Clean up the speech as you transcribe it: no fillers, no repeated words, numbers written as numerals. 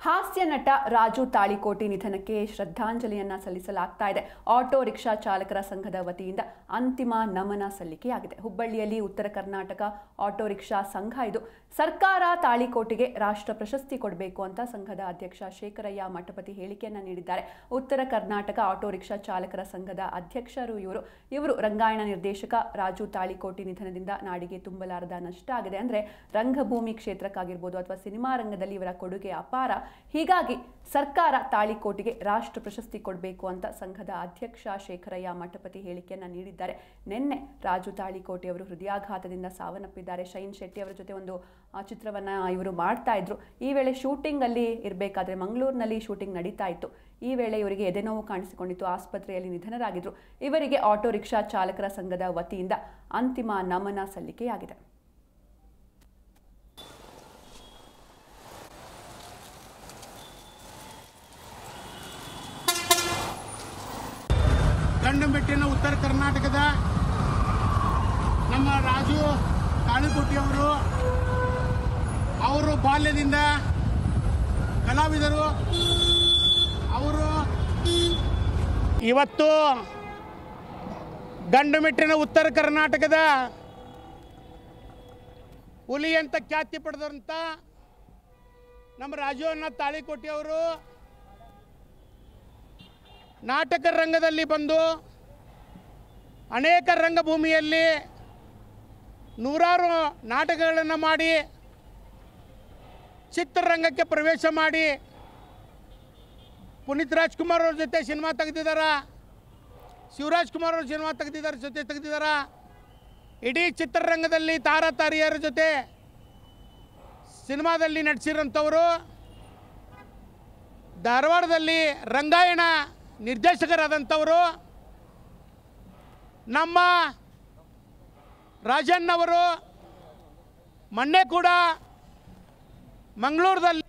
ಹಾಸ್ಯ ನಟ ರಾಜು ತಾಳಿಕೋಟಿ ನಿಧನಕ್ಕೆ ಶ್ರದ್ಧಾಂಜಲಿಯನ್ನ ಸಲ್ಲಿಸಲಾಗ್ತಾ ಇದೆ. ಆಟೋ ರಿಕ್ಷಾ ಚಾಲಕರ ಸಂಘದ ವತಿಯಿಂದ ಅಂತಿಮ ನಮನ ಸಲ್ಲಿಕೆಯಾಗಿದೆ. ಹುಬ್ಬಳ್ಳಿಯಲ್ಲಿ ಉತ್ತರ ಕರ್ನಾಟಕ ಆಟೋ ರಿಕ್ಷಾ ಸಂಘ ಇದು. ಸರ್ಕಾರ ತಾಳಿಕೋಟಿಗೆ ರಾಷ್ಟ್ರ ಪ್ರಶಸ್ತಿ ಕೊಡಬೇಕು ಅಂತ ಸಂಘದ ಅಧ್ಯಕ್ಷ ಶೇಖರಯ್ಯ ಮಠಪತಿ ಹೇಳಿಕೆಯನ್ನ ನೀಡಿದ್ದಾರೆ. ಉತ್ತರ ಕರ್ನಾಟಕ ಆಟೋ ರಿಕ್ಷಾ ಚಾಲಕರ ಸಂಘದ ಅಧ್ಯಕ್ಷರು ಇವರು ರಂಗಾಯಣ ನಿರ್ದೇಶಕ ರಾಜು ತಾಳಿಕೋಟಿ ನಿಧನದಿಂದ ನಾಡಿಗೆ ತುಂಬಲಾರದ ನಷ್ಟ ಆಗಿದೆ. ಅಂದ್ರೆ ರಂಗಭೂಮಿ ಕ್ಷೇತ್ರಕ್ಕಾಗಿರ್ಬೋದು ಅಥವಾ ಸಿನಿಮಾ ರಂಗದಲ್ಲಿ ಇವರ ಕೊಡುಗೆ ಅಪಾರ. ಹೀಗಾಗಿ ಸರ್ಕಾರ ತಾಳಿಕೋಟಿಗೆ ರಾಷ್ಟ್ರ ಪ್ರಶಸ್ತಿ ಕೊಡಬೇಕು ಅಂತ ಸಂಘದ ಅಧ್ಯಕ್ಷ ಶೇಖರಯ್ಯ ಮಠಪತಿ ಹೇಳಿಕೆಯನ್ನ ನೀಡಿದ್ದಾರೆ. ನಿನ್ನೆ ರಾಜು ತಾಳಿಕೋಟಿ ಅವರು ಹೃದಯಾಘಾತದಿಂದ ಸಾವನ್ನಪ್ಪಿದ್ದಾರೆ. ಶೈನ್ ಶೆಟ್ಟಿ ಅವರ ಜೊತೆ ಒಂದು ಚಿತ್ರವನ್ನ ಇವರು ಮಾಡ್ತಾ ಇದ್ರು. ಈ ವೇಳೆ ಶೂಟಿಂಗ್ ಅಲ್ಲಿ ಇರಬೇಕಾದ್ರೆ ಮಂಗಳೂರಿನಲ್ಲಿ ಶೂಟಿಂಗ್ ನಡೀತಾ ಇತ್ತು. ಈ ವೇಳೆ ಇವರಿಗೆ ಎದೆನೋವು ಕಾಣಿಸಿಕೊಂಡಿತ್ತು. ಆಸ್ಪತ್ರೆಯಲ್ಲಿ ನಿಧನರಾಗಿದ್ರು. ಇವರಿಗೆ ಆಟೋ ರಿಕ್ಷಾ ಚಾಲಕರ ಸಂಘದ ವತಿಯಿಂದ ಅಂತಿಮ ನಮನ ಸಲ್ಲಿಕೆಯಾಗಿದೆ. ಗಂಡಮೆಟ್ಟಿನ ಉತ್ತರ ಕರ್ನಾಟಕದ ನಮ್ಮ ರಾಜು ತಾಳಿಕೋಟಿ ಅವರು ಬಾಲ್ಯದಿಂದ ಕಲಾವಿದರು. ಅವರು ಇವತ್ತು ಗಂಡಮೆಟ್ಟಿನ ಉತ್ತರ ಕರ್ನಾಟಕದ ಹುಲಿ ಅಂತ ಖ್ಯಾತಿ ಪಡೆದಂಥ ನಮ್ಮ ರಾಜು ಅಣ್ಣ ತಾಳಿಕೋಟಿ ಅವರು ನಾಟಕ ರಂಗದಲ್ಲಿ ಬಂದು ಅನೇಕ ರಂಗಭೂಮಿಯಲ್ಲಿ ನೂರಾರು ನಾಟಕಗಳನ್ನು ಮಾಡಿ ಚಿತ್ರರಂಗಕ್ಕೆ ಪ್ರವೇಶ ಮಾಡಿ ಪುನೀತ್ ರಾಜ್ಕುಮಾರ್ ಅವ್ರ ಜೊತೆ ಸಿನಿಮಾ ತೆಗೆದಿದ್ದಾರೆ, ಶಿವರಾಜ್ ಕುಮಾರ್ ಅವ್ರ ಸಿನಿಮಾ ತೆಗೆದಿದ್ದಾರೆ. ಇಡೀ ಚಿತ್ರರಂಗದಲ್ಲಿ ತಾರಾತಾರಿಯರ ಜೊತೆ ಸಿನಿಮಾದಲ್ಲಿ ನಟಿಸಿರೋಂಥವರು. ಧಾರವಾಡದಲ್ಲಿ ರಂಗಾಯಣ ನಿರ್ದೇಶಕರಾದಂಥವರು. ನಮ್ಮ ರಾಜಣ್ಣವರು ಮೊನ್ನೆ ಕೂಡ ಮಂಗಳೂರದಲ್ಲಿ